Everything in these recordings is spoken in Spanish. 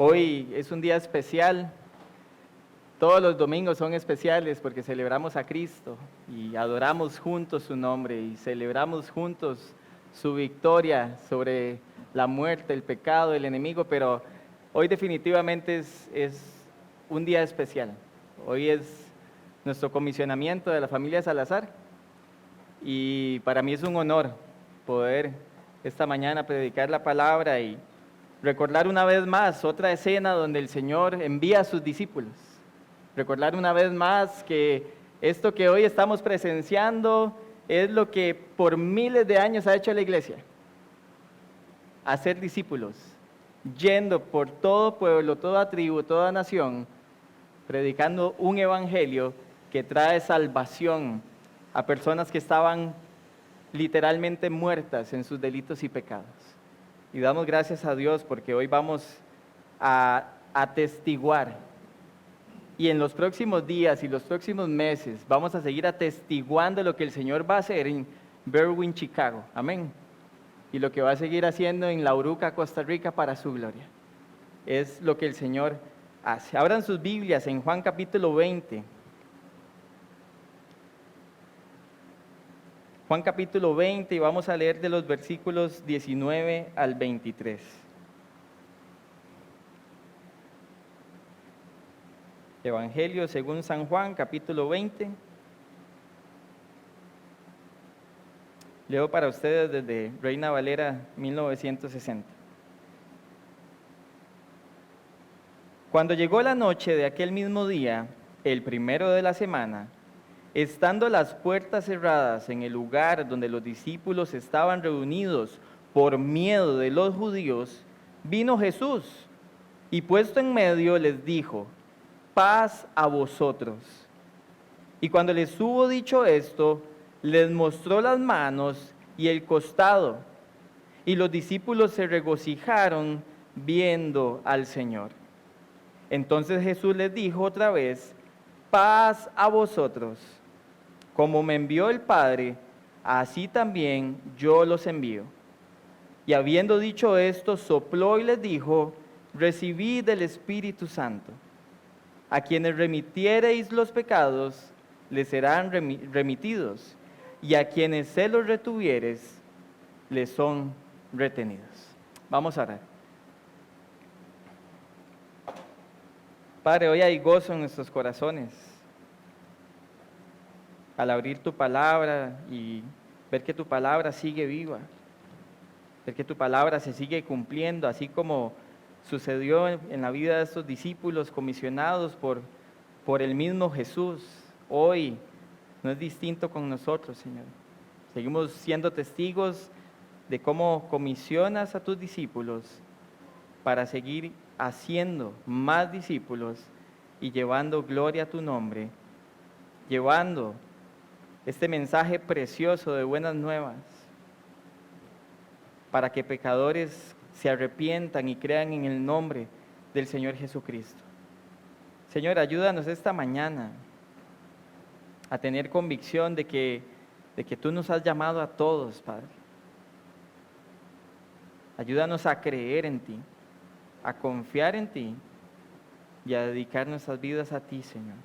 Hoy es un día especial. Todos los domingos son especiales porque celebramos a Cristo y adoramos juntos su nombre y celebramos juntos su victoria sobre la muerte, el pecado, el enemigo, pero hoy definitivamente es un día especial. Hoy es nuestro comisionamiento de la familia Salazar y para mí es un honor poder esta mañana predicar la palabra y recordar una vez más otra escena donde el Señor envía a sus discípulos. Recordar una vez más que esto que hoy estamos presenciando es lo que por miles de años ha hecho la iglesia. Hacer discípulos, yendo por todo pueblo, toda tribu, toda nación, predicando un evangelio que trae salvación a personas que estaban literalmente muertas en sus delitos y pecados. Y damos gracias a Dios porque hoy vamos a atestiguar. Y en los próximos días y los próximos meses vamos a seguir atestiguando lo que el Señor va a hacer en Berwyn, Chicago. Amén. Y lo que va a seguir haciendo en Lauruca, Costa Rica, para su gloria. Es lo que el Señor hace. Abran sus Biblias en Juan capítulo 20. Juan capítulo 20 y vamos a leer de los versículos 19 al 23. Evangelio según San Juan, capítulo 20. Leo para ustedes desde Reina Valera 1960. Cuando llegó la noche de aquel mismo día, el primero de la semana, estando las puertas cerradas en el lugar donde los discípulos estaban reunidos por miedo de los judíos, vino Jesús y puesto en medio les dijo: paz a vosotros. Y cuando les hubo dicho esto, les mostró las manos y el costado, y los discípulos se regocijaron viendo al Señor. Entonces Jesús les dijo otra vez: paz a vosotros. Como me envió el Padre, así también yo los envío. Y habiendo dicho esto, sopló y les dijo: recibid el Espíritu Santo. A quienes remitiereis los pecados, les serán remitidos, y a quienes se los retuviereis, les son retenidos. Vamos a orar. Padre, hoy hay gozo en nuestros corazones al abrir tu palabra y ver que tu palabra sigue viva, ver que tu palabra se sigue cumpliendo, así como sucedió en la vida de estos discípulos comisionados por el mismo Jesús. Hoy no es distinto con nosotros, Señor. Seguimos siendo testigos de cómo comisionas a tus discípulos para seguir haciendo más discípulos y llevando gloria a tu nombre, llevando este mensaje precioso de buenas nuevas para que pecadores se arrepientan y crean en el nombre del Señor Jesucristo. Señor, ayúdanos esta mañana a tener convicción de que tú nos has llamado a todos, Padre. Ayúdanos a creer en ti, a confiar en ti y a dedicar nuestras vidas a ti, Señor.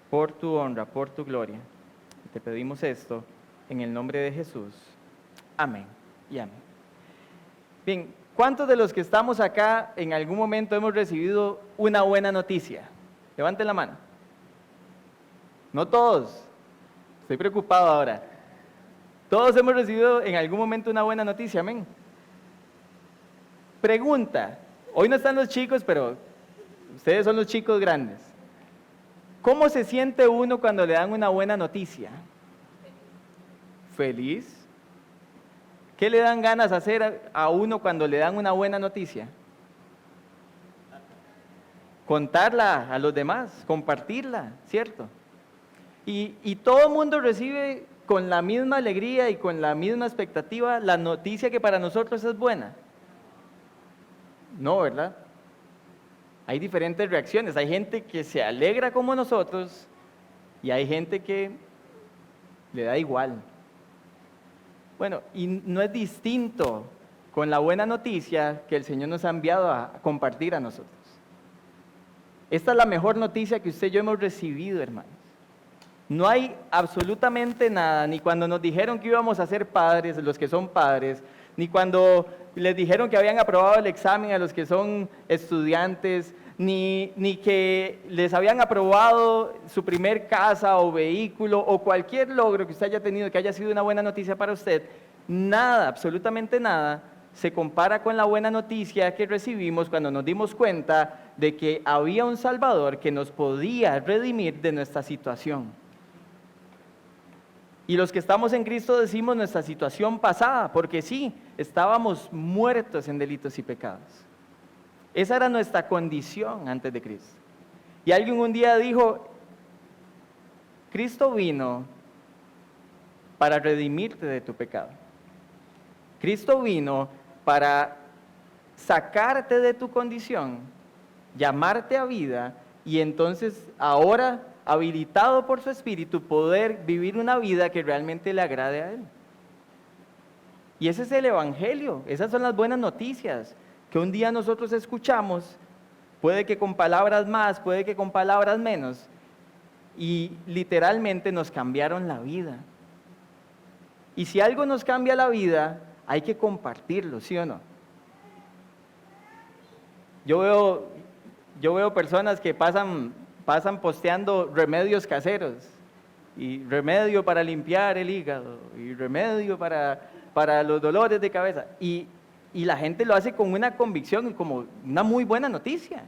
Por tu honra, por tu gloria. Te pedimos esto en el nombre de Jesús. Amén y amén. Bien, ¿cuántos de los que estamos acá en algún momento hemos recibido una buena noticia? Levanten la mano. No todos. Estoy preocupado ahora. Todos hemos recibido en algún momento una buena noticia, amén. Pregunta, hoy no están los chicos, pero ustedes son los chicos grandes. ¿Cómo se siente uno cuando le dan una buena noticia? ¿Feliz? ¿Qué le dan ganas de hacer a uno cuando le dan una buena noticia? Contarla a los demás, compartirla, ¿cierto? Y todo el mundo recibe con la misma alegría y con la misma expectativa la noticia que para nosotros es buena. No, ¿verdad? Hay diferentes reacciones. Hay gente que se alegra como nosotros y hay gente que le da igual. Bueno, y no es distinto con la buena noticia que el Señor nos ha enviado a compartir a nosotros. Esta es la mejor noticia que usted y yo hemos recibido, hermanos. No hay absolutamente nada, ni cuando nos dijeron que íbamos a ser padres, los que son padres, ni cuando les dijeron que habían aprobado el examen a los que son estudiantes, ni que les habían aprobado su primer casa o vehículo o cualquier logro que usted haya tenido que haya sido una buena noticia para usted. Nada, absolutamente nada, se compara con la buena noticia que recibimos cuando nos dimos cuenta de que había un Salvador que nos podía redimir de nuestra situación. Y los que estamos en Cristo decimos nuestra situación pasada, porque sí, estábamos muertos en delitos y pecados. Esa era nuestra condición antes de Cristo. Y alguien un día dijo, Cristo vino para redimirte de tu pecado. Cristo vino para sacarte de tu condición, llamarte a vida y entonces ahora, habilitado por su Espíritu, poder vivir una vida que realmente le agrade a Él. Y ese es el Evangelio, esas son las buenas noticias que un día nosotros escuchamos, puede que con palabras más, puede que con palabras menos, y literalmente nos cambiaron la vida. Y si algo nos cambia la vida, hay que compartirlo, ¿sí o no? Yo veo personas que pasan posteando remedios caseros, y remedio para limpiar el hígado, y remedio para los dolores de cabeza, y la gente lo hace con una convicción, como una muy buena noticia.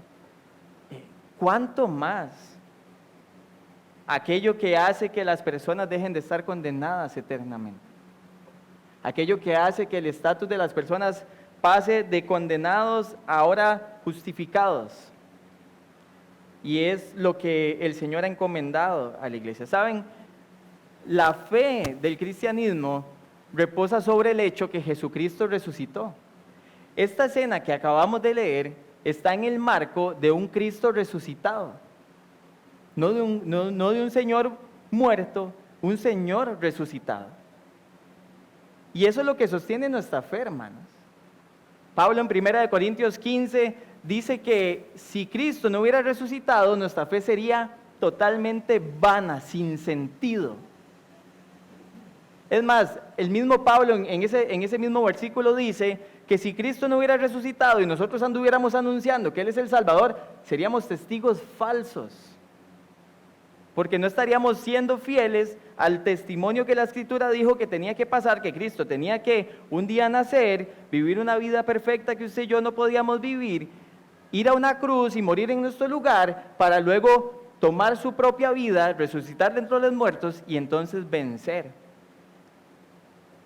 ¿Cuánto más aquello que hace que las personas dejen de estar condenadas eternamente? Aquello que hace que el estatus de las personas pase de condenados a ahora justificados. Y es lo que el Señor ha encomendado a la iglesia. ¿Saben? La fe del cristianismo reposa sobre el hecho que Jesucristo resucitó. Esta escena que acabamos de leer está en el marco de un Cristo resucitado. No de un Señor muerto, un Señor resucitado. Y eso es lo que sostiene nuestra fe, hermanos. Pablo en 1 Corintios 15 dice que si Cristo no hubiera resucitado, nuestra fe sería totalmente vana, sin sentido. Es más, el mismo Pablo en ese mismo versículo dice que si Cristo no hubiera resucitado y nosotros anduviéramos anunciando que Él es el Salvador, seríamos testigos falsos. Porque no estaríamos siendo fieles al testimonio que la Escritura dijo que tenía que pasar, que Cristo tenía que un día nacer, vivir una vida perfecta que usted y yo no podíamos vivir, ir a una cruz y morir en nuestro lugar para luego tomar su propia vida, resucitar dentro de los muertos y entonces vencer.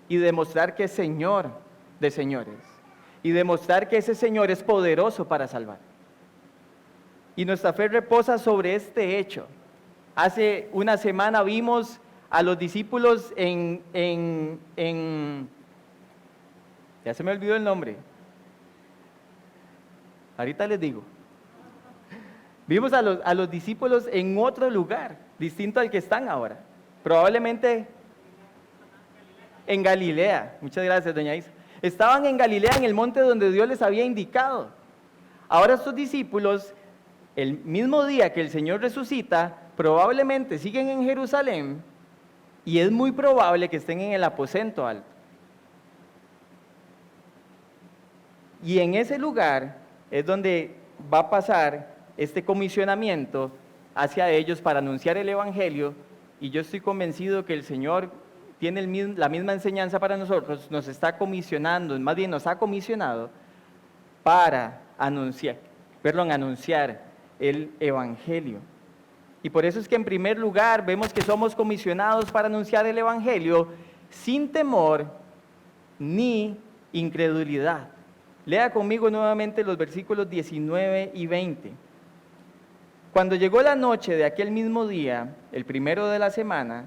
Y demostrar que es Señor de señores. Y demostrar que ese Señor es poderoso para salvar. Y nuestra fe reposa sobre este hecho. Hace una semana vimos a los discípulos ya se me olvidó el nombre. Ahorita les digo. Vimos a los discípulos en otro lugar, distinto al que están ahora. Probablemente en Galilea. Muchas gracias, doña Isa. Estaban en Galilea, en el monte donde Dios les había indicado. Ahora estos discípulos, el mismo día que el Señor resucita, probablemente siguen en Jerusalén y es muy probable que estén en el aposento alto. Y en ese lugar es donde va a pasar este comisionamiento hacia ellos para anunciar el Evangelio, y yo estoy convencido que el Señor tiene la misma enseñanza para nosotros, nos está comisionando, más bien nos ha comisionado para anunciar el Evangelio. Y por eso es que en primer lugar vemos que somos comisionados para anunciar el Evangelio sin temor ni incredulidad. Lea conmigo nuevamente los versículos 19 y 20. Cuando llegó la noche de aquel mismo día, el primero de la semana,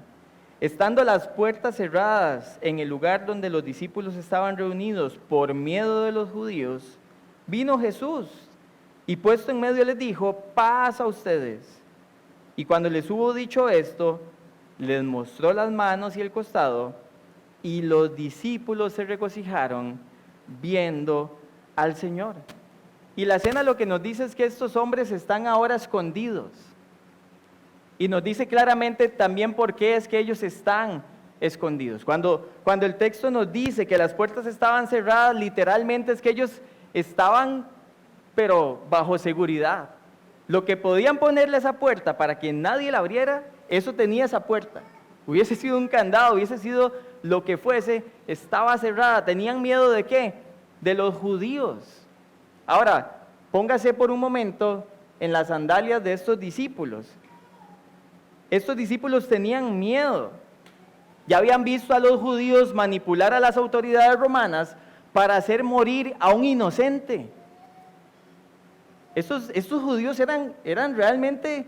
estando las puertas cerradas en el lugar donde los discípulos estaban reunidos por miedo de los judíos, vino Jesús y puesto en medio les dijo: paz a ustedes. Y cuando les hubo dicho esto, les mostró las manos y el costado, y los discípulos se regocijaron viendo al Señor. Y la escena lo que nos dice es que estos hombres están ahora escondidos. Y nos dice claramente también por qué es que ellos están escondidos. Cuando el texto nos dice que las puertas estaban cerradas, literalmente es que ellos estaban, pero bajo seguridad. Lo que podían ponerle a esa puerta para que nadie la abriera, eso tenía esa puerta. Hubiese sido un candado, hubiese sido lo que fuese, estaba cerrada. ¿Tenían miedo de qué? De los judíos. Ahora, póngase por un momento en las sandalias de estos discípulos. Estos discípulos tenían miedo. Ya habían visto a los judíos manipular a las autoridades romanas para hacer morir a un inocente. Estos judíos eran realmente,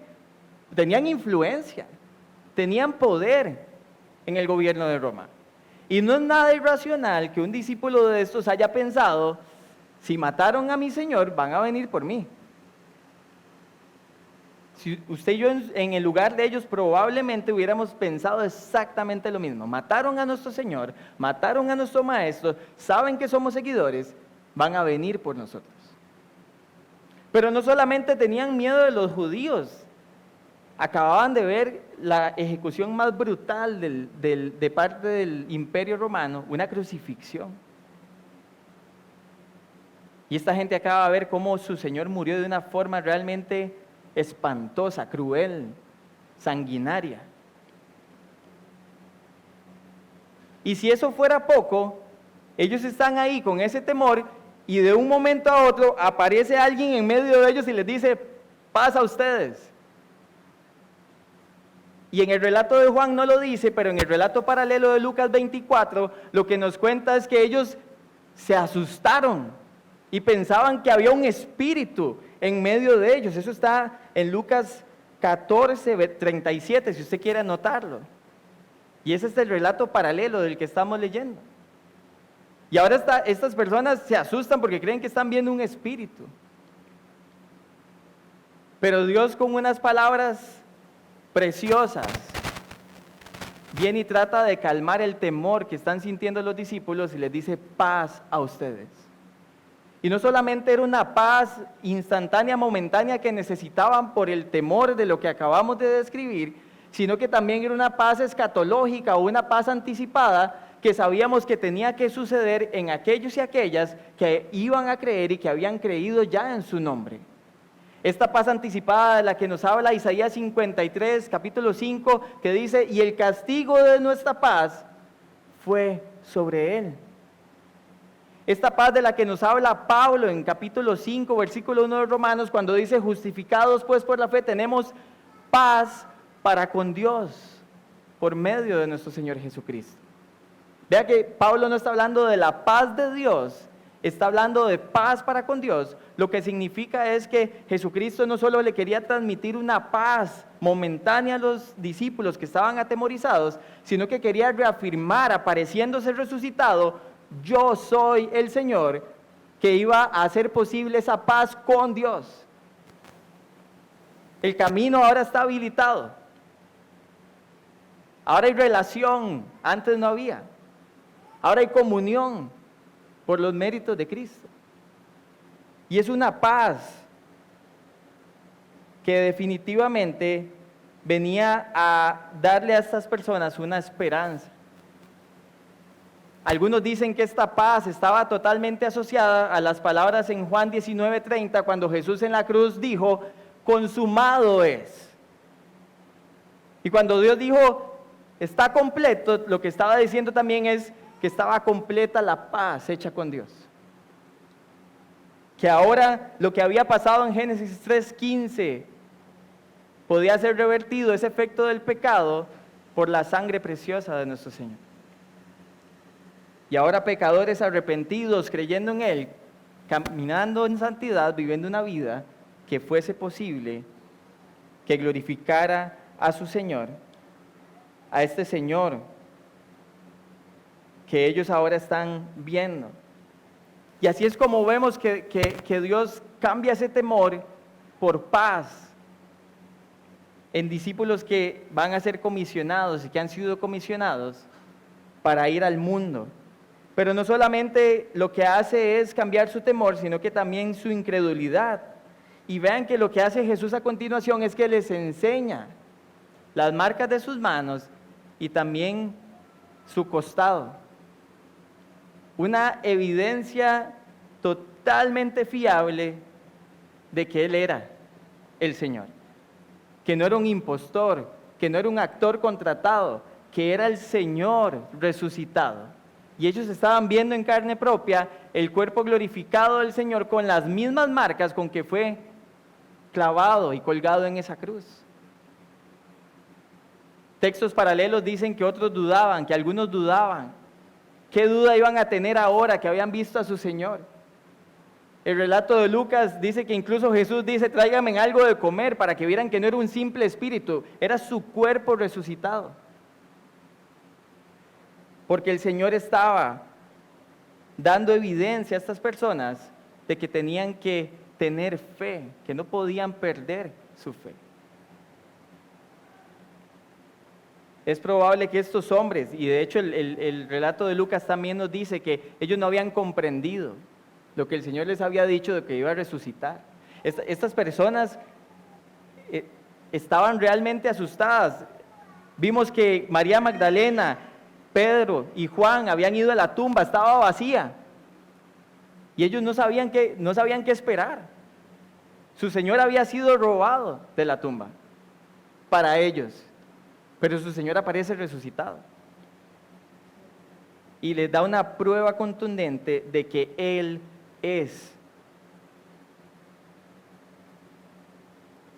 tenían influencia, tenían poder en el gobierno de Roma. Y no es nada irracional que un discípulo de estos haya pensado, si mataron a mi Señor, van a venir por mí. Si usted y yo en el lugar de ellos probablemente hubiéramos pensado exactamente lo mismo. Mataron a nuestro Señor, mataron a nuestro Maestro, saben que somos seguidores, van a venir por nosotros. Pero no solamente tenían miedo de los judíos, acababan de ver la ejecución más brutal de parte del Imperio Romano, una crucifixión. Y esta gente acaba de ver cómo su Señor murió de una forma realmente espantosa, cruel, sanguinaria. Y si eso fuera poco, ellos están ahí con ese temor y de un momento a otro aparece alguien en medio de ellos y les dice, paz a ustedes. Y en el relato de Juan no lo dice, pero en el relato paralelo de Lucas 24, lo que nos cuenta es que ellos se asustaron y pensaban que había un espíritu en medio de ellos. Eso está en Lucas 14, 37, si usted quiere anotarlo. Y ese es el relato paralelo del que estamos leyendo. Y ahora estas personas se asustan porque creen que están viendo un espíritu. Pero Dios, con unas palabras preciosas, viene y trata de calmar el temor que están sintiendo los discípulos y les dice, paz a ustedes. Y no solamente era una paz instantánea, momentánea que necesitaban por el temor de lo que acabamos de describir, sino que también era una paz escatológica o una paz anticipada que sabíamos que tenía que suceder en aquellos y aquellas que iban a creer y que habían creído ya en su nombre. Esta paz anticipada de la que nos habla Isaías 53, capítulo 5, que dice, y el castigo de nuestra paz fue sobre él. Esta paz de la que nos habla Pablo en capítulo 5, versículo 1 de Romanos, cuando dice, justificados pues por la fe, tenemos paz para con Dios por medio de nuestro Señor Jesucristo. Vea que Pablo no está hablando de la paz de Dios, está hablando de paz para con Dios. Lo que significa es que Jesucristo no solo le quería transmitir una paz momentánea a los discípulos que estaban atemorizados, sino que quería reafirmar, apareciéndose resucitado, yo soy el Señor, que iba a hacer posible esa paz con Dios. El camino ahora está habilitado. Ahora hay relación, antes no había. Ahora hay comunión por los méritos de Cristo. Y es una paz que definitivamente venía a darle a estas personas una esperanza. Algunos dicen que esta paz estaba totalmente asociada a las palabras en Juan 19:30, cuando Jesús en la cruz dijo, consumado es. Y cuando Dios dijo, está completo, lo que estaba diciendo también es que estaba completa la paz hecha con Dios. Que ahora lo que había pasado en Génesis 3:15 podía ser revertido, ese efecto del pecado, por la sangre preciosa de nuestro Señor. Y ahora pecadores arrepentidos, creyendo en Él, caminando en santidad, viviendo una vida que fuese posible, que glorificara a su Señor, a este Señor que ellos ahora están viendo. Y así es como vemos que Dios cambia ese temor por paz en discípulos que van a ser comisionados y que han sido comisionados para ir al mundo. Pero no solamente lo que hace es cambiar su temor, sino que también su incredulidad. Y vean que lo que hace Jesús a continuación es que les enseña las marcas de sus manos y también su costado. Una evidencia totalmente fiable de que Él era el Señor, que no era un impostor, que no era un actor contratado, que era el Señor resucitado. Y ellos estaban viendo en carne propia el cuerpo glorificado del Señor con las mismas marcas con que fue clavado y colgado en esa cruz. Textos paralelos dicen que otros dudaban, que algunos dudaban. ¿Qué duda iban a tener ahora que habían visto a su Señor? El relato de Lucas dice que incluso Jesús dice: tráiganme algo de comer, para que vieran que no era un simple espíritu, era su cuerpo resucitado. Porque el Señor estaba dando evidencia a estas personas de que tenían que tener fe, que no podían perder su fe. Es probable que estos hombres, y de hecho el relato de Lucas también nos dice que ellos no habían comprendido lo que el Señor les había dicho de que iba a resucitar. Estas personas estaban realmente asustadas. Vimos que María Magdalena, Pedro y Juan habían ido a la tumba, estaba vacía. Y ellos no sabían qué esperar. Su Señor había sido robado de la tumba para ellos, pero su Señor aparece resucitado. Y les da una prueba contundente de que Él es.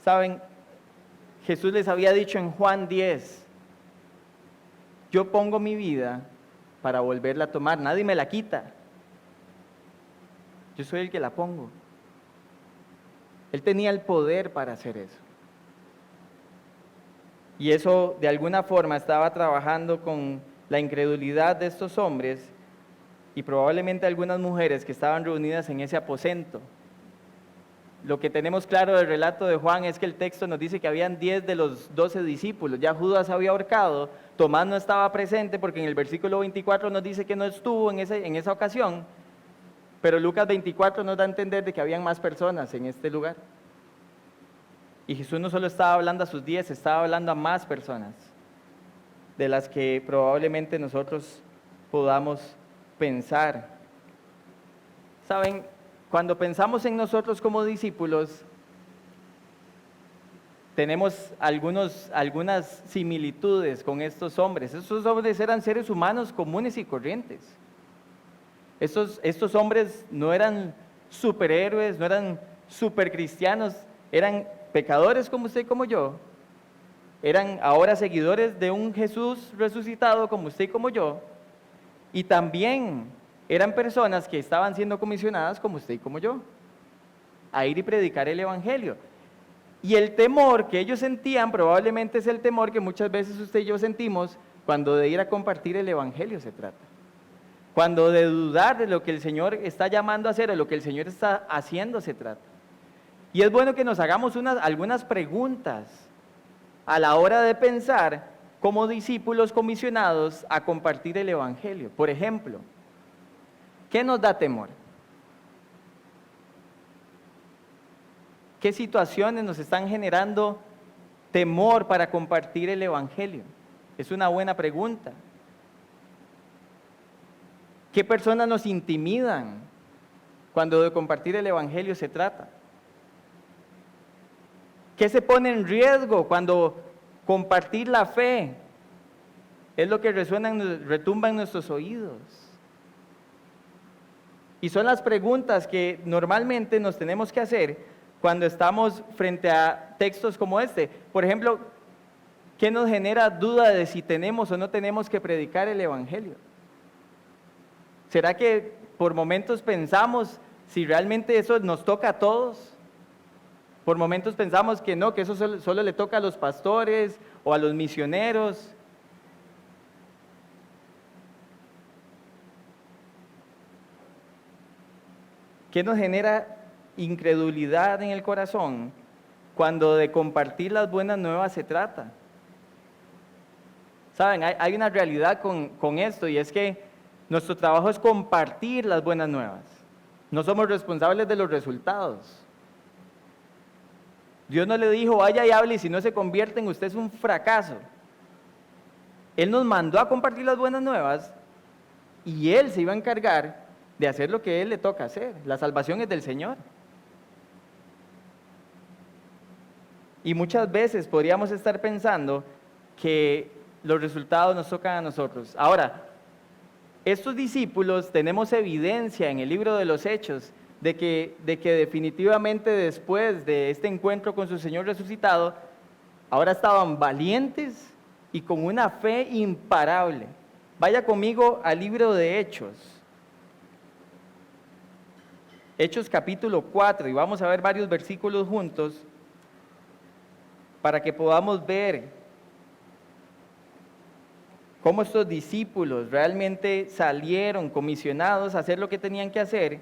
¿Saben? Jesús les había dicho en Juan 10, yo pongo mi vida para volverla a tomar, nadie me la quita. Yo soy el que la pongo. Él tenía el poder para hacer eso. Y eso de alguna forma estaba trabajando con la incredulidad de estos hombres y probablemente algunas mujeres que estaban reunidas en ese aposento. Lo que tenemos claro del relato de Juan es que el texto nos dice que habían 10 de los 12 discípulos. Ya Judas había ahorcado, Tomás no estaba presente porque en el versículo 24 nos dice que no estuvo en esa ocasión, pero Lucas 24 nos da a entender de que habían más personas en este lugar. Y Jesús no solo estaba hablando a sus 10, estaba hablando a más personas, de las que probablemente nosotros podamos pensar. ¿Saben? Cuando pensamos en nosotros como discípulos, tenemos algunas similitudes con estos hombres. Estos hombres eran seres humanos comunes y corrientes. Estos hombres no eran superhéroes, no eran supercristianos, eran pecadores como usted y como yo. Eran ahora seguidores de un Jesús resucitado como usted y como yo. Y también eran personas que estaban siendo comisionadas como usted y como yo, a ir y predicar el Evangelio. Y el temor que ellos sentían probablemente es el temor que muchas veces usted y yo sentimos cuando de ir a compartir el Evangelio se trata. Cuando de dudar de lo que el Señor está llamando a hacer o lo que el Señor está haciendo se trata. Y es bueno que nos hagamos algunas preguntas a la hora de pensar como discípulos comisionados a compartir el Evangelio. Por ejemplo, ¿qué nos da temor? ¿Qué situaciones nos están generando temor para compartir el Evangelio? Es una buena pregunta. ¿Qué personas nos intimidan cuando de compartir el Evangelio se trata? ¿Qué se pone en riesgo cuando compartir la fe es lo que retumba en nuestros oídos? Y son las preguntas que normalmente nos tenemos que hacer cuando estamos frente a textos como este. Por ejemplo, ¿qué nos genera duda de si tenemos o no tenemos que predicar el Evangelio? ¿Será que por momentos pensamos si realmente eso nos toca a todos? Por momentos pensamos que no, que eso solo le toca a los pastores o a los misioneros. ¿Qué nos genera incredulidad en el corazón cuando de compartir las buenas nuevas se trata? Saben, hay una realidad con esto, y es que Nuestro trabajo es compartir las buenas nuevas. No somos responsables de los resultados. Dios no le dijo, vaya y hable y si no se convierten, usted es un fracaso. Él nos mandó a compartir las buenas nuevas y Él se iba a encargar de hacer lo que a Él le toca hacer. La salvación es del Señor. Y muchas veces podríamos estar pensando que los resultados nos tocan a nosotros. Ahora, estos discípulos tenemos evidencia en el libro de los Hechos de que definitivamente después de este encuentro con su Señor resucitado, ahora estaban valientes y con una fe imparable. Vaya conmigo al libro de Hechos. Hechos capítulo 4, y vamos a ver varios versículos juntos para que podamos ver cómo estos discípulos realmente salieron comisionados a hacer lo que tenían que hacer,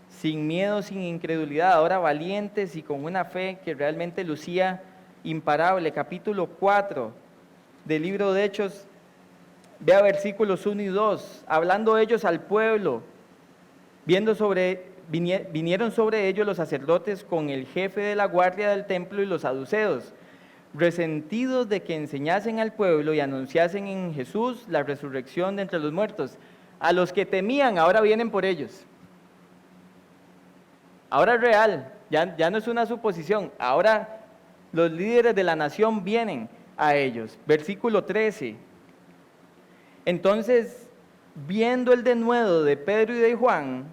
sin miedo, sin incredulidad, ahora valientes y con una fe que realmente lucía imparable. Capítulo 4 del libro de Hechos, vea versículos 1 y 2, hablando ellos al pueblo, vinieron sobre ellos los sacerdotes con el jefe de la guardia del templo y los saduceos, resentidos de que enseñasen al pueblo y anunciasen en Jesús la resurrección de entre los muertos. A los que temían, ahora vienen por ellos. Ahora es real, ya no es una suposición. Ahora los líderes de la nación vienen a ellos. Versículo 13. Entonces, viendo el denuedo de Pedro y de Juan,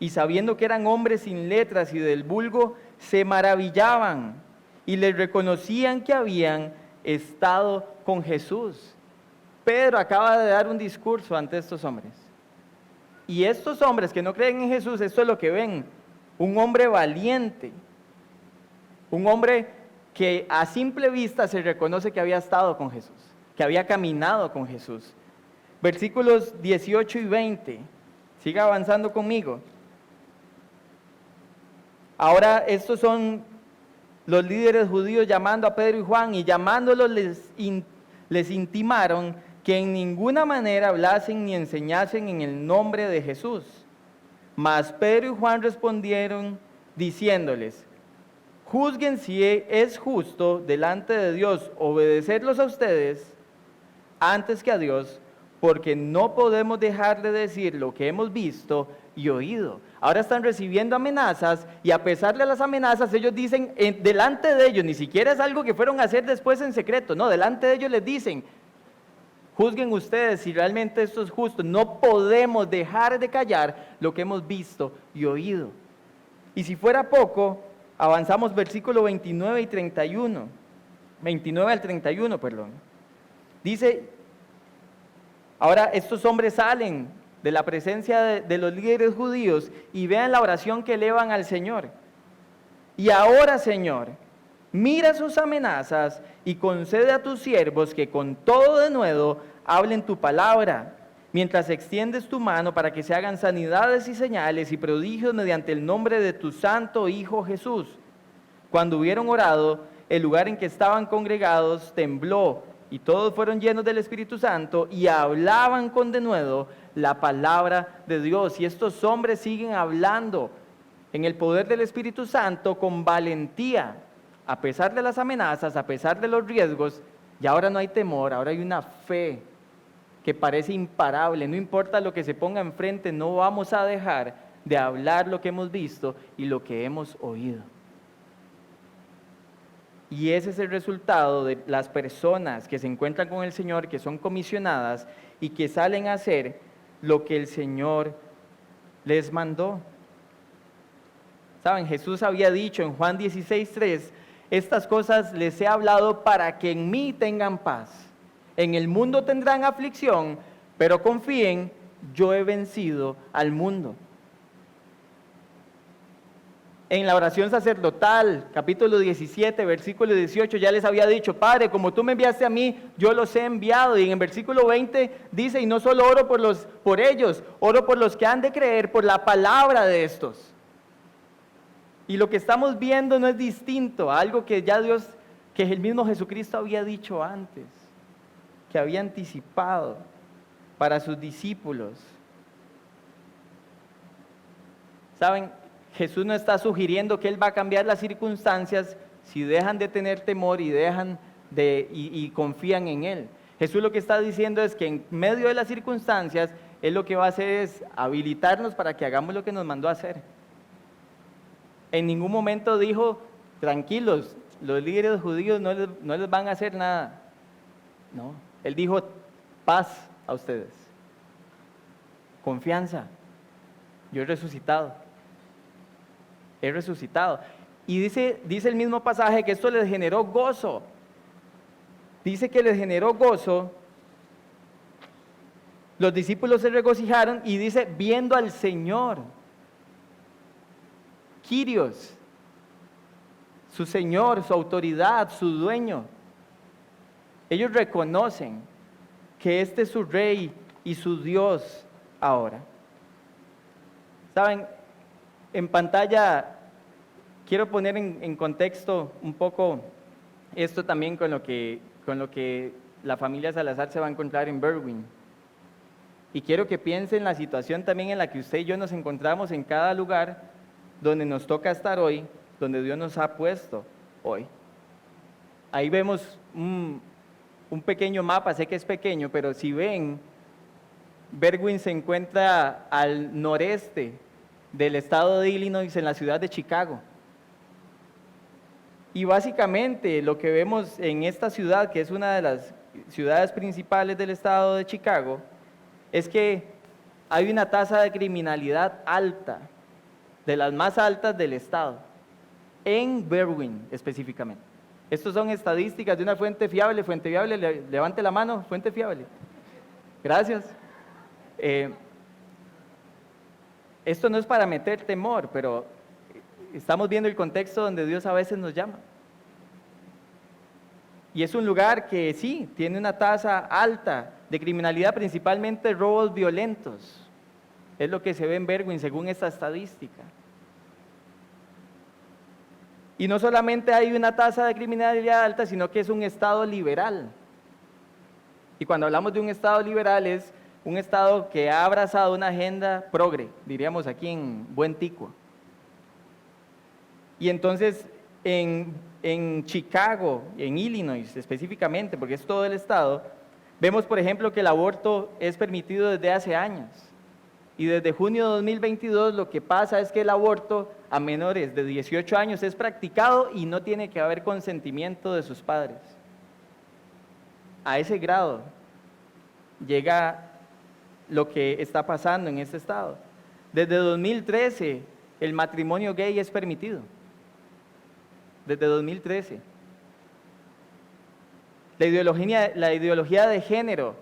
y sabiendo que eran hombres sin letras y del vulgo, se maravillaban y les reconocían que habían estado con Jesús. Pedro acaba de dar un discurso ante estos hombres. Y estos hombres que no creen en Jesús, esto es lo que ven: un hombre valiente, un hombre que a simple vista se reconoce que había estado con Jesús, que había caminado con Jesús. Versículos 18 y 20, siga avanzando conmigo. Ahora estos son los líderes judíos llamando a Pedro y Juan, y llamándolos les intimaron que en ninguna manera hablasen ni enseñasen en el nombre de Jesús. Mas Pedro y Juan respondieron diciéndoles: juzguen si es justo delante de Dios obedecerlos a ustedes antes que a Dios, porque no podemos dejar de decir lo que hemos visto y oído. Ahora están recibiendo amenazas, y a pesar de las amenazas ellos dicen, delante de ellos, ni siquiera es algo que fueron a hacer después en secreto, no, delante de ellos les dicen: juzguen ustedes si realmente esto es justo, no podemos dejar de callar lo que hemos visto y oído. Y si fuera poco, avanzamos versículo 29 y 31, 29 al 31, perdón. Dice: ahora estos hombres salen de la presencia de los líderes judíos y vean la oración que elevan al Señor. Y ahora, Señor, mira sus amenazas y concede a tus siervos que con todo denuedo hablen tu palabra, mientras extiendes tu mano para que se hagan sanidades y señales y prodigios mediante el nombre de tu santo Hijo Jesús. Cuando hubieron orado, el lugar en que estaban congregados tembló, y todos fueron llenos del Espíritu Santo y hablaban con denuedo la palabra de Dios. Y estos hombres siguen hablando en el poder del Espíritu Santo con valentía, a pesar de las amenazas, a pesar de los riesgos. Y ahora no hay temor, ahora hay una fe que parece imparable. No importa lo que se ponga enfrente, no vamos a dejar de hablar lo que hemos visto y lo que hemos oído. Y ese es el resultado de las personas que se encuentran con el Señor, que son comisionadas y que salen a hacer lo que el Señor les mandó. Saben, Jesús había dicho en Juan 16:3, estas cosas les he hablado para que en mí tengan paz. En el mundo tendrán aflicción, pero confíen, yo he vencido al mundo. En la oración sacerdotal, capítulo 17, versículo 18, ya les había dicho: Padre, como tú me enviaste a mí, yo los he enviado. Y en el versículo 20 dice: y no solo oro por ellos, oro por los que han de creer por la palabra de estos. Y lo que estamos viendo no es distinto a algo que ya Dios, que el mismo Jesucristo había dicho antes, que había anticipado. para sus discípulos. ¿Saben? Jesús no está sugiriendo que Él va a cambiar las circunstancias si dejan de tener temor y confían en Él. Jesús lo que está diciendo es que en medio de las circunstancias, Él lo que va a hacer es habilitarnos para que hagamos lo que nos mandó a hacer. En ningún momento dijo, tranquilos, los líderes judíos no les van a hacer nada. No, Él dijo, paz a ustedes, confianza, yo he resucitado. He resucitado. Y dice el mismo pasaje que esto les generó gozo. Dice que les generó gozo. Los discípulos se regocijaron y dice, viendo al Señor. Kyrios, su Señor, su autoridad, su dueño. Ellos reconocen que este es su Rey y su Dios ahora. ¿Saben? En pantalla quiero poner en contexto un poco esto también con lo que la familia Salazar se va a encontrar en Berwyn. Y quiero que piensen en la situación también en la que usted y yo nos encontramos en cada lugar donde nos toca estar hoy, donde Dios nos ha puesto hoy. Ahí vemos un pequeño mapa, sé que es pequeño, pero si ven, Berwyn se encuentra al noreste del estado de Illinois, en la ciudad de Chicago. Y básicamente lo que vemos en esta ciudad, que es una de las ciudades principales del estado de Chicago, es que hay una tasa de criminalidad alta, de las más altas del estado, en Berwyn específicamente. Estas son estadísticas de una fuente fiable, levante la mano, fuente fiable. Gracias. Esto no es para meter temor, pero estamos viendo el contexto donde Dios a veces nos llama. Y es un lugar que sí, tiene una tasa alta de criminalidad, principalmente robos violentos. Es lo que se ve en Berwyn según esta estadística. Y no solamente hay una tasa de criminalidad alta, sino que es un estado liberal. Y cuando hablamos de un estado liberal es un estado que ha abrazado una agenda progre, diríamos aquí en buen tico. Y entonces en Chicago, en Illinois específicamente, porque es todo el estado, vemos por ejemplo que el aborto es permitido desde hace años. Y desde junio de 2022 lo que pasa es que el aborto a menores de 18 años es practicado y no tiene que haber consentimiento de sus padres. A ese grado llega lo que está pasando en este estado. Desde 2013 el matrimonio gay es permitido. Desde 2013. La ideología de género,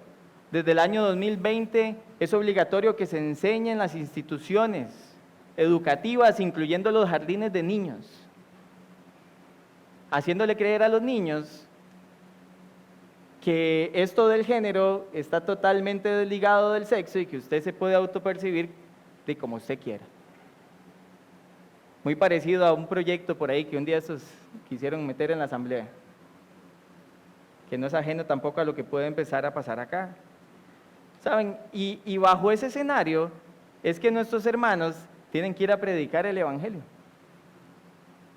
desde el año 2020 es obligatorio que se enseñe en las instituciones educativas, incluyendo los jardines de niños, haciéndole creer a los niños que esto del género está totalmente desligado del sexo y que usted se puede autopercibir de como usted quiera. Muy parecido a un proyecto por ahí que un día estos quisieron meter en la asamblea, que no es ajeno tampoco a lo que puede empezar a pasar acá. ¿Saben? Y bajo ese escenario es que nuestros hermanos tienen que ir a predicar el evangelio.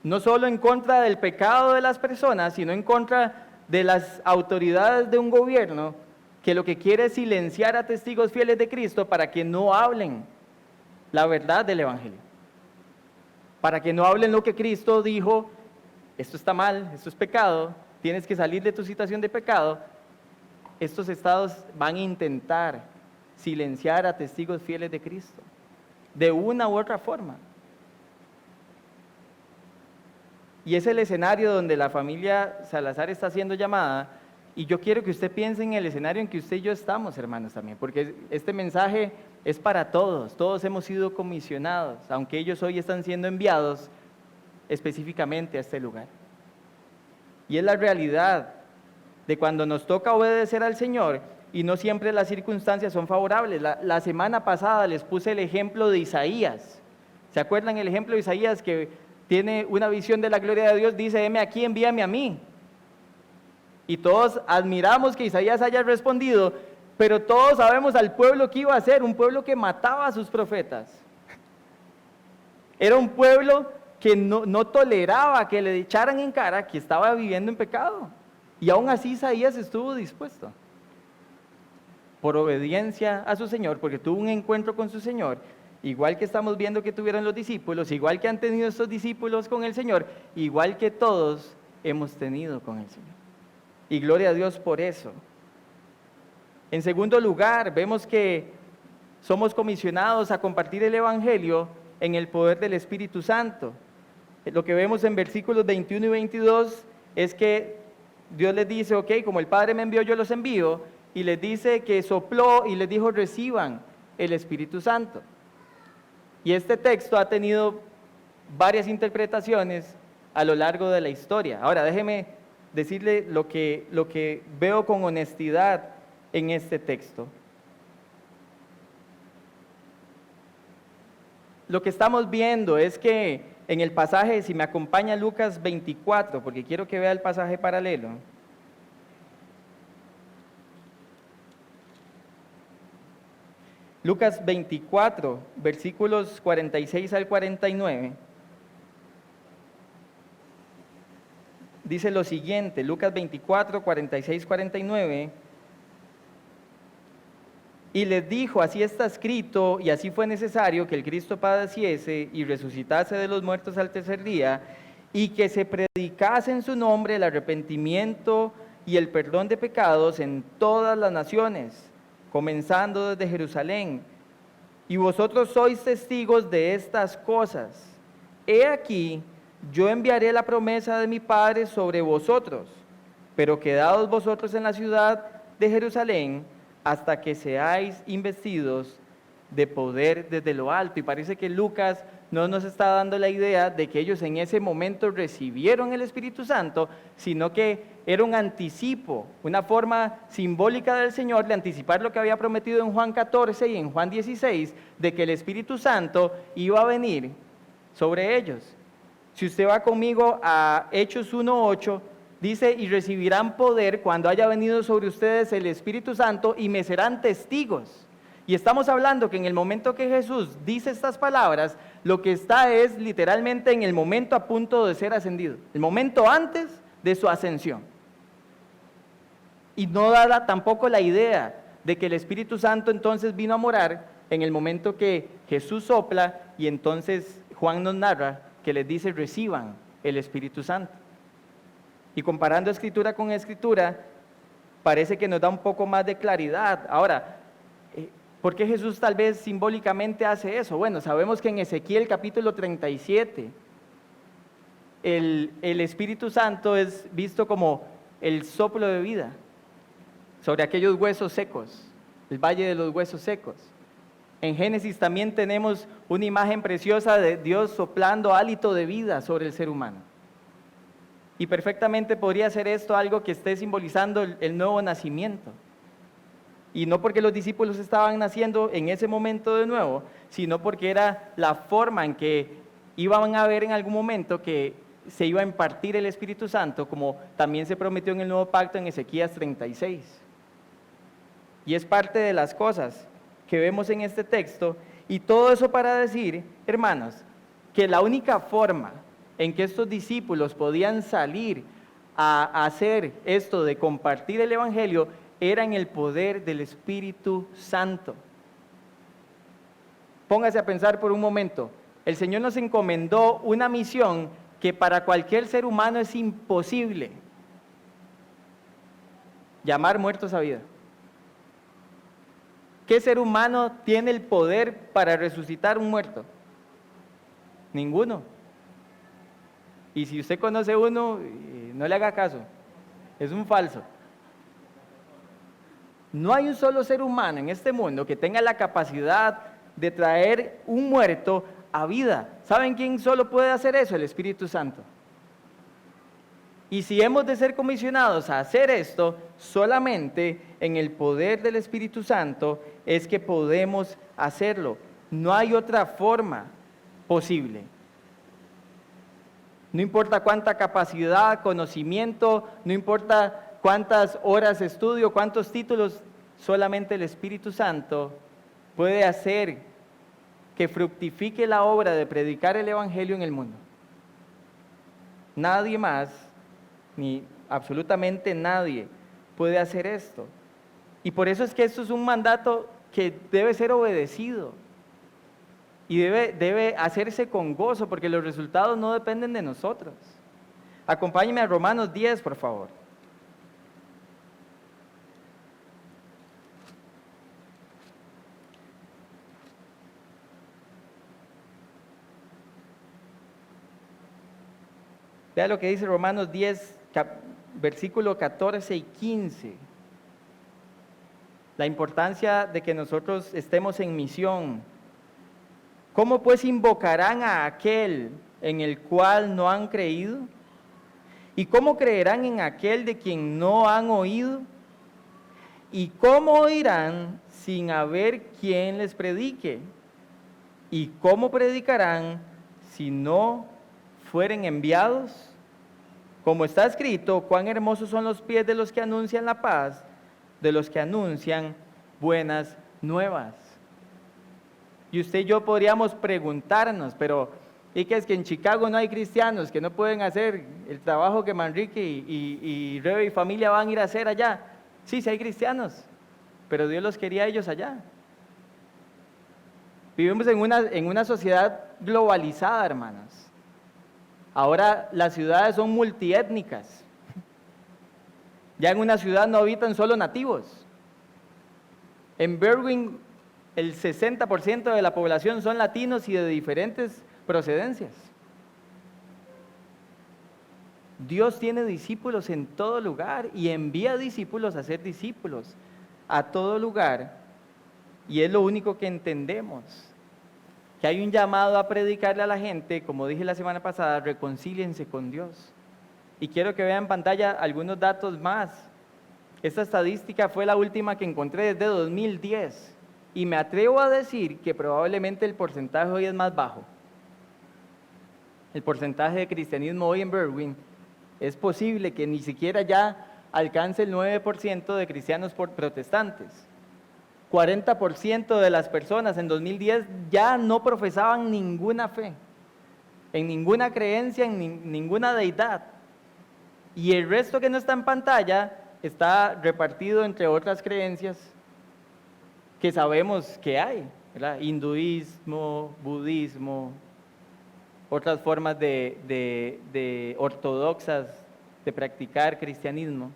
No solo en contra del pecado de las personas, sino en contra de las autoridades de un gobierno que lo que quiere es silenciar a testigos fieles de Cristo para que no hablen la verdad del evangelio. Para que no hablen lo que Cristo dijo, esto está mal, esto es pecado, tienes que salir de tu situación de pecado. Estos estados van a intentar silenciar a testigos fieles de Cristo, de una u otra forma. Y es el escenario donde la familia Salazar está siendo llamada, y yo quiero que usted piense en el escenario en que usted y yo estamos, hermanos, también, porque este mensaje es para todos, todos hemos sido comisionados, aunque ellos hoy están siendo enviados específicamente a este lugar. Y es la realidad de cuando nos toca obedecer al Señor y no siempre las circunstancias son favorables. La semana pasada les puse el ejemplo de Isaías. ¿Se acuerdan el ejemplo de Isaías que tiene una visión de la gloria de Dios? Dice, heme aquí, envíame a mí. Y todos admiramos que Isaías haya respondido, Pero todos sabemos al pueblo que iba a ser, un pueblo que mataba a sus profetas. Era un pueblo que no toleraba que le echaran en cara que estaba viviendo en pecado. Y aún así Isaías estuvo dispuesto, por obediencia a su Señor, porque tuvo un encuentro con su Señor, igual que estamos viendo que tuvieron los discípulos, igual que han tenido estos discípulos con el Señor, igual que todos hemos tenido con el Señor. Y gloria a Dios por eso. En segundo lugar, vemos que somos comisionados a compartir el Evangelio en el poder del Espíritu Santo. Lo que vemos en versículos 21 y 22 es que Dios les dice, ok, como el Padre me envió, yo los envío, y les dice que sopló y les dijo, reciban el Espíritu Santo. Y este texto ha tenido varias interpretaciones a lo largo de la historia. Ahora, déjeme decirle lo que veo con honestidad en este texto. Lo que estamos viendo es que en el pasaje, si me acompaña Lucas 24, porque quiero que vea el pasaje paralelo. Lucas 24, versículos 46 al 49. Dice lo siguiente, Lucas 24, 46, 49. Y les dijo, así está escrito, y así fue necesario que el Cristo padeciese y resucitase de los muertos al tercer día, y que se predicase en su nombre el arrepentimiento y el perdón de pecados en todas las naciones, comenzando desde Jerusalén. Y vosotros sois testigos de estas cosas. He aquí, yo enviaré la promesa de mi Padre sobre vosotros, pero quedaos vosotros en la ciudad de Jerusalén, hasta que seáis investidos de poder desde lo alto. Y parece que Lucas no nos está dando la idea de que ellos en ese momento recibieron el Espíritu Santo, sino que era un anticipo, una forma simbólica del Señor de anticipar lo que había prometido en Juan 14 y en Juan 16, de que el Espíritu Santo iba a venir sobre ellos. Si usted va conmigo a Hechos 1:8, dice, y recibirán poder cuando haya venido sobre ustedes el Espíritu Santo y me serán testigos. Y estamos hablando que en el momento que Jesús dice estas palabras, lo que está es literalmente en el momento a punto de ser ascendido, el momento antes de su ascensión. Y no da tampoco la idea de que el Espíritu Santo entonces vino a morar en el momento que Jesús sopla y entonces Juan nos narra que les dice reciban el Espíritu Santo. Y comparando escritura con escritura, parece que nos da un poco más de claridad. Ahora, ¿por qué Jesús tal vez simbólicamente hace eso? Bueno, sabemos que en Ezequiel capítulo 37, el Espíritu Santo es visto como el soplo de vida sobre aquellos huesos secos, el valle de los huesos secos. En Génesis también tenemos una imagen preciosa de Dios soplando hálito de vida sobre el ser humano. Y perfectamente podría ser esto algo que esté simbolizando el nuevo nacimiento. Y no porque los discípulos estaban naciendo en ese momento de nuevo, sino porque era la forma en que iban a ver en algún momento que se iba a impartir el Espíritu Santo, como también se prometió en el nuevo pacto en Ezequías 36. Y es parte de las cosas que vemos en este texto, y todo eso para decir, hermanos, que la única forma en que estos discípulos podían salir a hacer esto de compartir el Evangelio era en el poder del Espíritu Santo. Póngase a pensar por un momento, el Señor nos encomendó una misión que para cualquier ser humano es imposible: llamar muertos a vida. ¿Qué ser humano tiene el poder para resucitar un muerto? Ninguno. Y si usted conoce uno, no le haga caso, es un falso. No hay un solo ser humano en este mundo que tenga la capacidad de traer un muerto a vida. ¿Saben quién solo puede hacer eso? El Espíritu Santo. Y si hemos de ser comisionados a hacer esto, solamente en el poder del Espíritu Santo es que podemos hacerlo. No hay otra forma posible. No importa cuánta capacidad, conocimiento, no importa cuántas horas de estudio, cuántos títulos solamente el Espíritu Santo puede hacer que fructifique la obra de predicar el Evangelio en el mundo. Nadie más, ni absolutamente nadie, puede hacer esto. Y por eso es que esto es un mandato que debe ser obedecido. Y debe hacerse con gozo, porque los resultados no dependen de nosotros. Acompáñenme a Romanos 10, por favor. Vea lo que dice Romanos 10, versículo 14 y 15. La importancia de que nosotros estemos en misión. ¿Cómo pues invocarán a aquel en el cual no han creído? ¿Y cómo creerán en aquel de quien no han oído? ¿Y cómo oirán sin haber quien les predique? ¿Y cómo predicarán si no fueren enviados? Como está escrito, cuán hermosos son los pies de los que anuncian la paz, de los que anuncian buenas nuevas. Y usted y yo podríamos preguntarnos, pero ¿y qué es que en Chicago no hay cristianos que no pueden hacer el trabajo que Manrique y Rebe y familia van a ir a hacer allá? Sí, sí hay cristianos, pero Dios los quería a ellos allá. Vivimos en una sociedad globalizada, hermanos. Ahora las ciudades son multiétnicas. Ya en una ciudad no habitan solo nativos. En Berwyn el 60% de la población son latinos y de diferentes procedencias. Dios tiene discípulos en todo lugar y envía discípulos a ser discípulos a todo lugar. Y es lo único que entendemos. Que hay un llamado a predicarle a la gente, como dije la semana pasada, reconcíliense con Dios. Y quiero que vean en pantalla algunos datos más. Esta estadística fue la última que encontré desde 2010. Y me atrevo a decir que probablemente el porcentaje hoy es más bajo. El porcentaje de cristianismo hoy en Berwyn es posible que ni siquiera ya alcance el 9% de cristianos protestantes. 40% de las personas en 2010 ya no profesaban ninguna fe, en ninguna creencia, en ninguna deidad. Y el resto que no está en pantalla está repartido entre otras creencias que sabemos que hay, ¿verdad? Hinduismo, budismo, otras formas de ortodoxas de practicar cristianismo.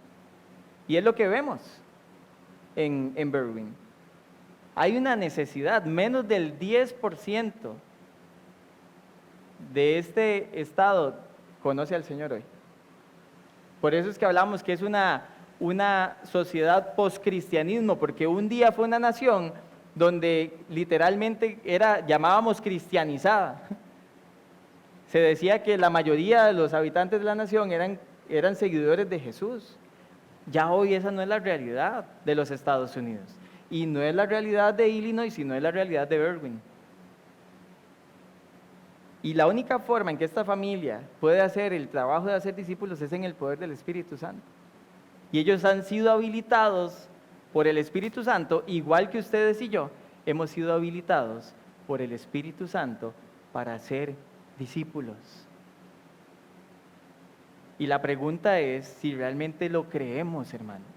Y es lo que vemos en Berwyn. Hay una necesidad, menos del 10% de este estado conoce al Señor hoy. Por eso es que hablamos que es una sociedad post-cristianismo, porque un día fue una nación donde literalmente llamábamos cristianizada. Se decía que la mayoría de los habitantes de la nación eran seguidores de Jesús. Ya hoy esa no es la realidad de los Estados Unidos. Y no es la realidad de Illinois, sino es la realidad de Berwyn. Y la única forma en que esta familia puede hacer el trabajo de hacer discípulos es en el poder del Espíritu Santo. Y ellos han sido habilitados por el Espíritu Santo, igual que ustedes y yo, hemos sido habilitados por el Espíritu Santo para ser discípulos. Y la pregunta es si realmente lo creemos, hermanos.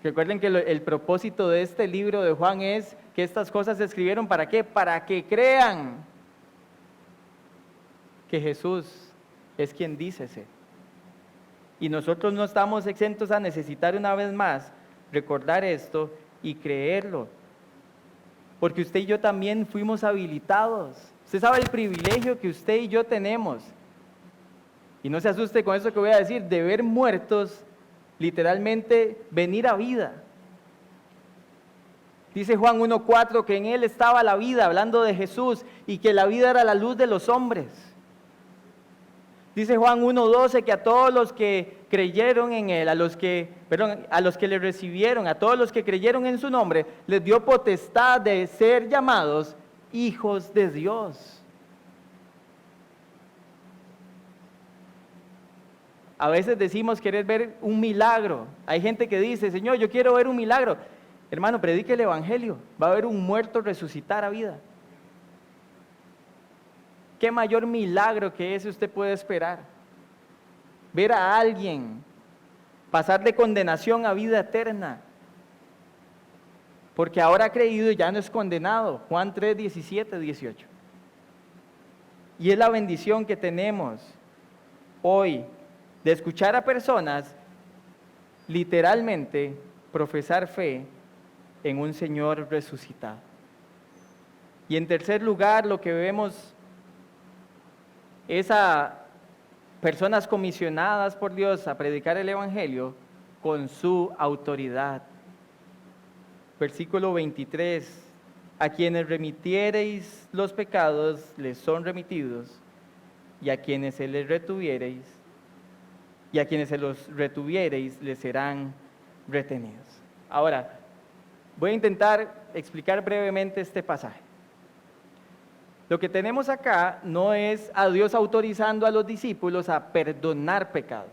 Recuerden que el propósito de este libro de Juan es que estas cosas se escribieron ¿para qué? Para que crean que Jesús es quien dice ser. Y nosotros no estamos exentos a necesitar una vez más recordar esto y creerlo. Porque usted y yo también fuimos habilitados. Usted sabe el privilegio que usted y yo tenemos. Y no se asuste con eso que voy a decir, de ver muertos, literalmente venir a vida. Dice Juan 1:4 que en él estaba la vida, hablando de Jesús, y que la vida era la luz de los hombres. Dice Juan 1:12 que a todos los que creyeron en él, a los que le recibieron, a todos los que creyeron en su nombre, les dio potestad de ser llamados hijos de Dios. A veces decimos querer ver un milagro. Hay gente que dice, Señor, yo quiero ver un milagro. Hermano, predique el evangelio. Va a haber un muerto resucitar a vida. ¿Qué mayor milagro que ese usted puede esperar? Ver a alguien pasar de condenación a vida eterna. Porque ahora ha creído y ya no es condenado. Juan 3, 17, 18. Y es la bendición que tenemos hoy de escuchar a personas literalmente profesar fe en un Señor resucitado. Y en tercer lugar, lo que vemos es a personas comisionadas por Dios a predicar el evangelio con su autoridad. Versículo 23, a quienes remitiereis los pecados les son remitidos, y a quienes se les retuviereis, y a quienes se los retuviereis les serán retenidos. Ahora, voy a intentar explicar brevemente este pasaje. Lo que tenemos acá no es a Dios autorizando a los discípulos a perdonar pecados.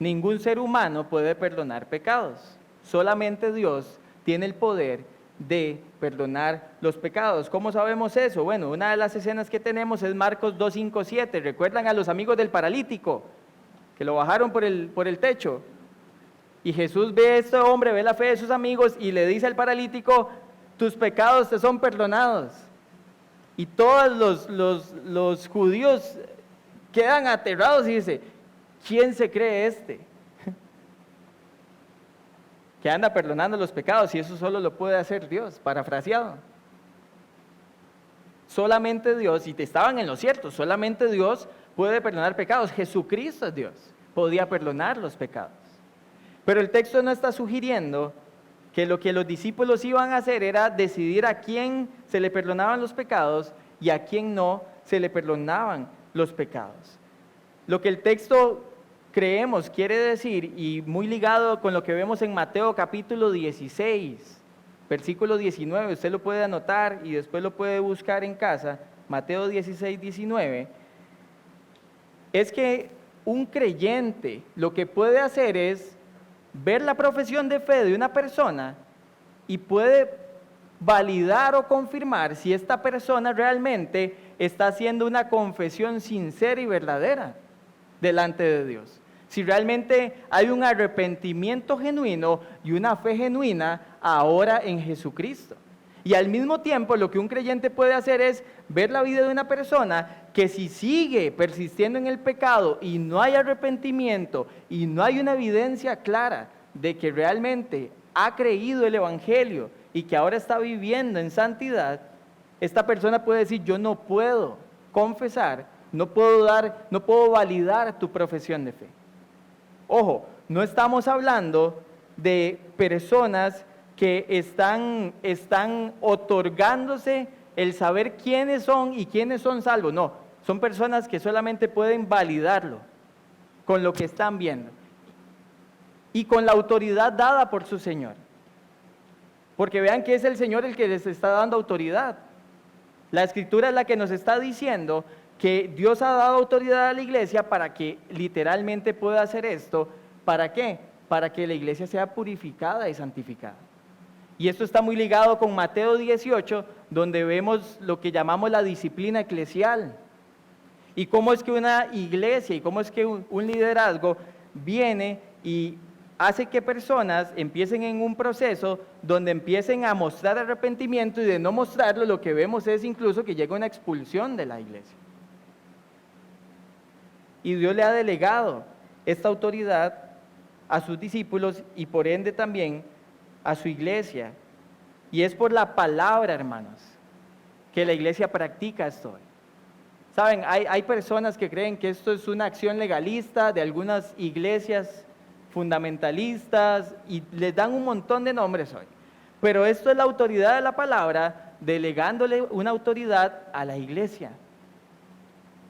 Ningún ser humano puede perdonar pecados. Solamente Dios tiene el poder de perdonar los pecados. ¿Cómo sabemos eso? Bueno, una de las escenas que tenemos es Marcos 2, 5, 7. ¿Recuerdan a los amigos del paralítico que lo bajaron por el techo? Y Jesús ve a este hombre, ve la fe de sus amigos y le dice al paralítico, tus pecados te son perdonados. Y todos los judíos quedan aterrados y dice, ¿quién se cree este? Que anda perdonando los pecados y eso solo lo puede hacer Dios, parafraseado. Solamente Dios, y te estaban en lo cierto, solamente Dios puede perdonar pecados. Jesucristo es Dios, podía perdonar los pecados. Pero el texto no está sugiriendo que lo que los discípulos iban a hacer era decidir a quién se le perdonaban los pecados y a quién no se le perdonaban los pecados. Lo que el texto creemos quiere decir, y muy ligado con lo que vemos en Mateo capítulo 16, versículo 19, usted lo puede anotar y después lo puede buscar en casa, Mateo 16, 19, es que un creyente lo que puede hacer es ver la profesión de fe de una persona y puede validar o confirmar si esta persona realmente está haciendo una confesión sincera y verdadera delante de Dios. Si realmente hay un arrepentimiento genuino y una fe genuina ahora en Jesucristo. Y al mismo tiempo lo que un creyente puede hacer es ver la vida de una persona que si sigue persistiendo en el pecado y no hay arrepentimiento y no hay una evidencia clara de que realmente ha creído el evangelio y que ahora está viviendo en santidad, esta persona puede decir, yo no puedo confesar, no puedo validar tu profesión de fe. Ojo, no estamos hablando de personas que están otorgándose el saber quiénes son y quiénes son salvos. No, son personas que solamente pueden validarlo con lo que están viendo y con la autoridad dada por su Señor. Porque vean que es el Señor el que les está dando autoridad. La Escritura es la que nos está diciendo que Dios ha dado autoridad a la iglesia para que literalmente pueda hacer esto. ¿Para qué? Para que la iglesia sea purificada y santificada. Y esto está muy ligado con Mateo 18, donde vemos lo que llamamos la disciplina eclesial. Y cómo es que una iglesia y cómo es que un liderazgo viene y hace que personas empiecen en un proceso donde empiecen a mostrar arrepentimiento, y de no mostrarlo lo que vemos es incluso que llega una expulsión de la iglesia. Y Dios le ha delegado esta autoridad a sus discípulos y por ende también a su iglesia. Y es por la palabra, hermanos, que la iglesia practica esto hoy. Saben, hay personas que creen que esto es una acción legalista de algunas iglesias fundamentalistas y les dan un montón de nombres hoy. Pero esto es la autoridad de la palabra, delegándole una autoridad a la iglesia.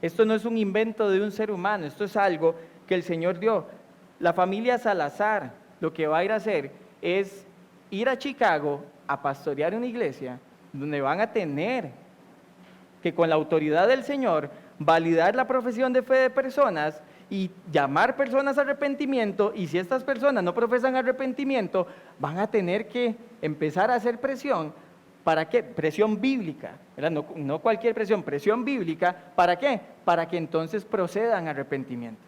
Esto no es un invento de un ser humano, esto es algo que el Señor dio. La familia Salazar lo que va a ir a hacer es ir a Chicago a pastorear una iglesia donde van a tener que con la autoridad del Señor validar la profesión de fe de personas y llamar personas a arrepentimiento, y si estas personas no profesan arrepentimiento, van a tener que empezar a hacer presión. ¿Para qué? Presión bíblica, ¿verdad? No cualquier presión bíblica. ¿Para qué? Para que entonces procedan a arrepentimiento.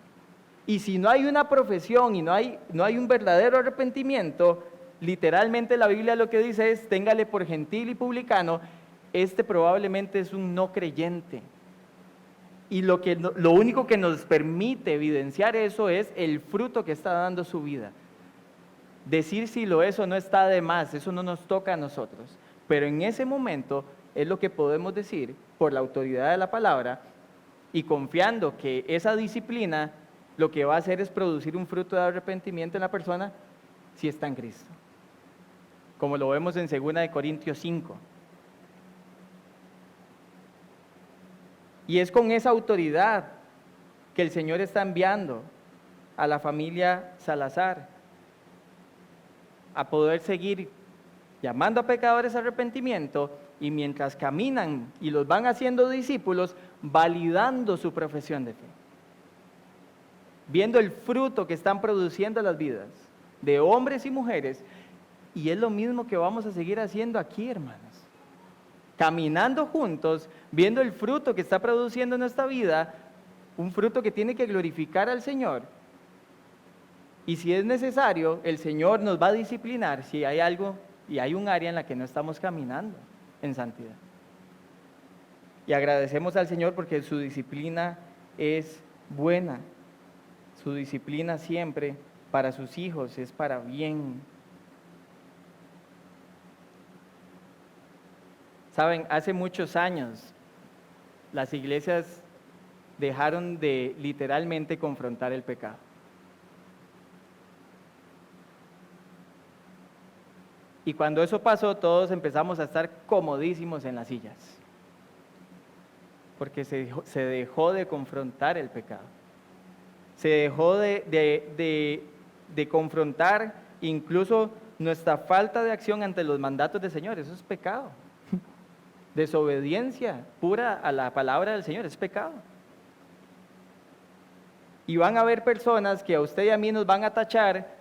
Y si no hay una profesión y no hay un verdadero arrepentimiento, literalmente la Biblia lo que dice es: téngale por gentil y publicano. Este probablemente es un no creyente. Y lo único que nos permite evidenciar eso es el fruto que está dando su vida. Decir si lo es o no está de más, eso no nos toca a nosotros. Pero en ese momento es lo que podemos decir por la autoridad de la palabra, y confiando que esa disciplina lo que va a hacer es producir un fruto de arrepentimiento en la persona si está en Cristo. Como lo vemos en 2 Corintios 5. Y es con esa autoridad que el Señor está enviando a la familia Salazar a poder seguir llamando a pecadores a arrepentimiento, y mientras caminan y los van haciendo discípulos, validando su profesión de fe, viendo el fruto que están produciendo las vidas de hombres y mujeres. Y es lo mismo que vamos a seguir haciendo aquí, hermanos. Caminando juntos, viendo el fruto que está produciendo nuestra vida, un fruto que tiene que glorificar al Señor. Y si es necesario, el Señor nos va a disciplinar si hay algo y hay un área en la que no estamos caminando en santidad. Y agradecemos al Señor porque su disciplina es buena. Su disciplina siempre para sus hijos es para bien. Saben, hace muchos años las iglesias dejaron de literalmente confrontar el pecado. Y cuando eso pasó, todos empezamos a estar comodísimos en las sillas, porque se dejó de confrontar el pecado. Se dejó de confrontar incluso nuestra falta de acción ante los mandatos del Señor. Eso es pecado. Desobediencia pura a la palabra del Señor es pecado. Y van a haber personas que a usted y a mí nos van a tachar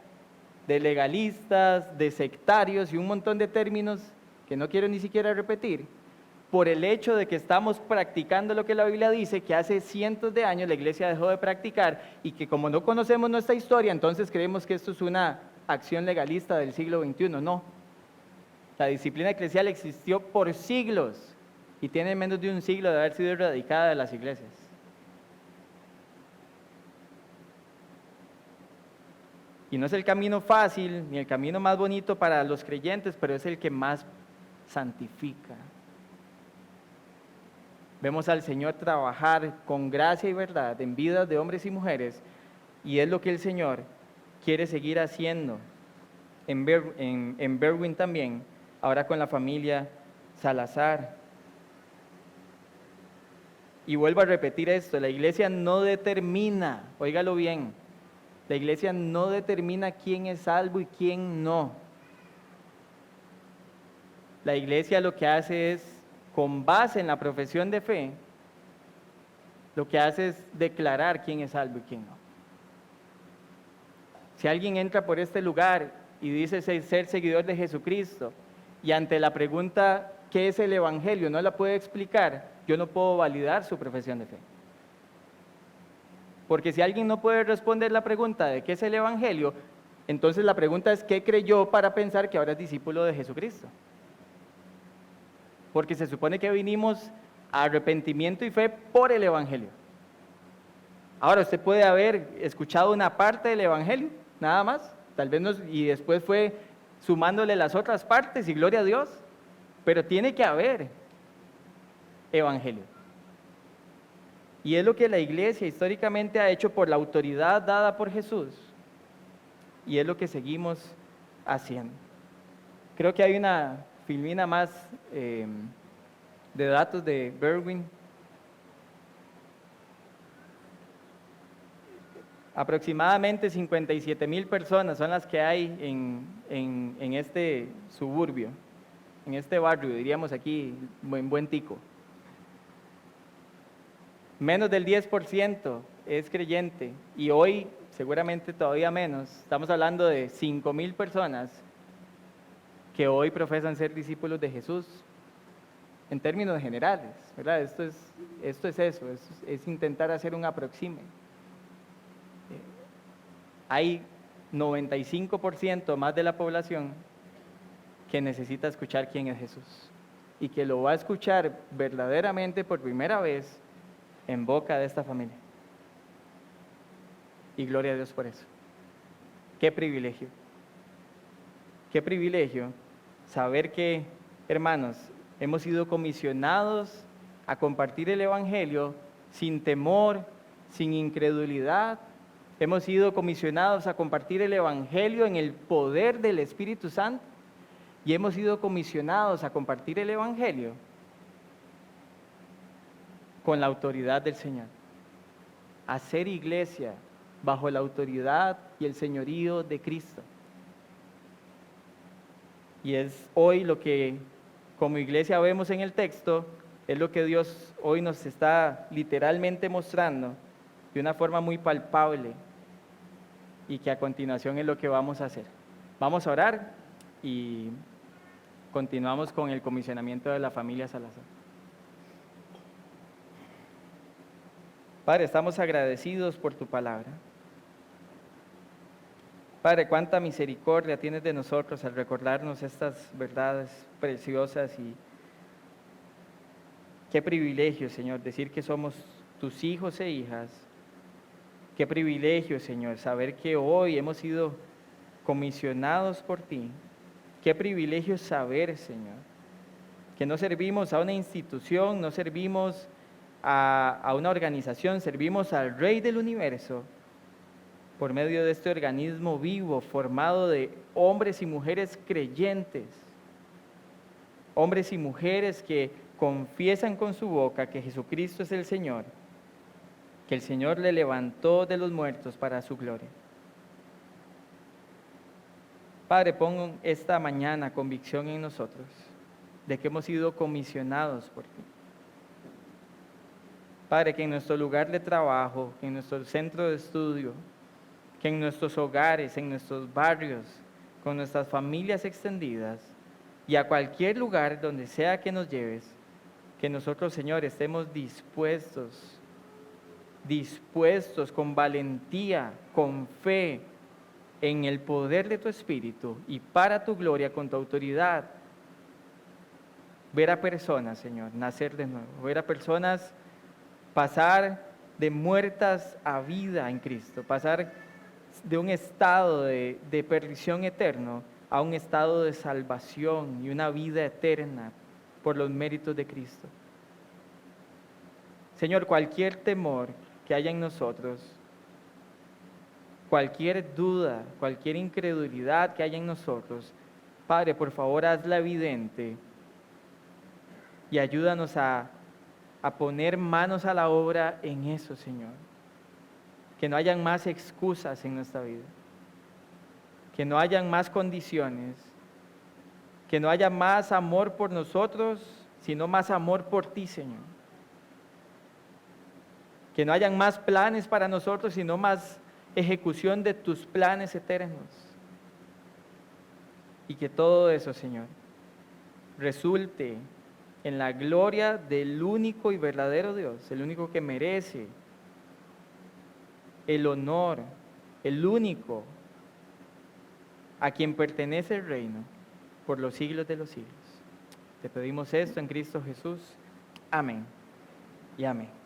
de legalistas, de sectarios y un montón de términos que no quiero ni siquiera repetir, por el hecho de que estamos practicando lo que la Biblia dice que hace cientos de años la iglesia dejó de practicar, y que como no conocemos nuestra historia, entonces creemos que esto es una acción legalista del siglo XXI. No, la disciplina eclesial existió por siglos y tiene menos de un siglo de haber sido erradicada de las iglesias. Y no es el camino fácil ni el camino más bonito para los creyentes, pero es el que más santifica. Vemos al Señor trabajar con gracia y verdad en vidas de hombres y mujeres, y es lo que el Señor quiere seguir haciendo en Berwyn también, ahora con la familia Salazar. Y vuelvo a repetir esto: la iglesia no determina, óigalo bien, la iglesia no determina quién es salvo y quién no. La iglesia lo que hace es, con base en la profesión de fe, lo que hace es declarar quién es salvo y quién no. Si alguien entra por este lugar y dice ser seguidor de Jesucristo, y ante la pregunta ¿qué es el Evangelio? No la puede explicar, yo no puedo validar su profesión de fe. Porque si alguien no puede responder la pregunta de qué es el Evangelio, entonces la pregunta es ¿qué creyó para pensar que ahora es discípulo de Jesucristo? Porque se supone que vinimos a arrepentimiento y fe por el Evangelio. Ahora, usted puede haber escuchado una parte del Evangelio, nada más, tal vez y después fue sumándole las otras partes, y gloria a Dios, pero tiene que haber Evangelio. Y es lo que la iglesia históricamente ha hecho por la autoridad dada por Jesús, y es lo que seguimos haciendo. Creo que hay una filmina más de datos de Berwyn. Aproximadamente 57,000 personas son las que hay en este suburbio, en este barrio, diríamos aquí, en Buen Tico. Menos del 10% es creyente y hoy seguramente todavía menos, estamos hablando de 5,000 personas que hoy profesan ser discípulos de Jesús en términos generales, ¿verdad? Esto es intentar hacer un aproxime. Hay 95% más de la población que necesita escuchar quién es Jesús y que lo va a escuchar verdaderamente por primera vez en boca de esta familia. Y gloria a Dios por eso. Qué privilegio saber que, hermanos, hemos sido comisionados a compartir el Evangelio sin temor, sin incredulidad. Hemos sido comisionados a compartir el Evangelio en el poder del Espíritu Santo y hemos sido comisionados a compartir el Evangelio con la autoridad del Señor. Hacer iglesia bajo la autoridad y el señorío de Cristo. Y es hoy lo que como iglesia vemos en el texto, es lo que Dios hoy nos está literalmente mostrando de una forma muy palpable y que a continuación es lo que vamos a hacer. Vamos a orar y continuamos con el comisionamiento de la familia Salazar. Padre, estamos agradecidos por tu palabra. Padre, cuánta misericordia tienes de nosotros al recordarnos estas verdades preciosas y qué privilegio, Señor, decir que somos tus hijos e hijas. Qué privilegio, Señor, saber que hoy hemos sido comisionados por ti. Qué privilegio saber, Señor, que no servimos a una institución, no servimos a una organización, servimos al Rey del Universo por medio de este organismo vivo formado de hombres y mujeres creyentes, hombres y mujeres que confiesan con su boca que Jesucristo es el Señor, que el Señor le levantó de los muertos para su gloria. Padre, pon esta mañana convicción en nosotros de que hemos sido comisionados por ti. Padre, que en nuestro lugar de trabajo, en nuestro centro de estudio, que en nuestros hogares, en nuestros barrios, con nuestras familias extendidas y a cualquier lugar donde sea que nos lleves, que nosotros, Señor, estemos dispuestos con valentía, con fe, en el poder de tu Espíritu y para tu gloria, con tu autoridad, ver a personas, Señor, nacer de nuevo, ver a personas pasar de muertas a vida en Cristo, pasar de un estado de perdición eterno a un estado de salvación y una vida eterna por los méritos de Cristo. Señor, cualquier temor que haya en nosotros, cualquier duda, cualquier incredulidad que haya en nosotros, Padre, por favor, hazla evidente y ayúdanos a poner manos a la obra en eso, Señor. Que no hayan más excusas en nuestra vida, que no hayan más condiciones, que no haya más amor por nosotros, sino más amor por ti, Señor. Que no hayan más planes para nosotros, sino más ejecución de tus planes eternos. Y que todo eso, Señor, resulte en la gloria del único y verdadero Dios, el único que merece el honor, el único a quien pertenece el reino por los siglos de los siglos. Te pedimos esto en Cristo Jesús. Amén y amén.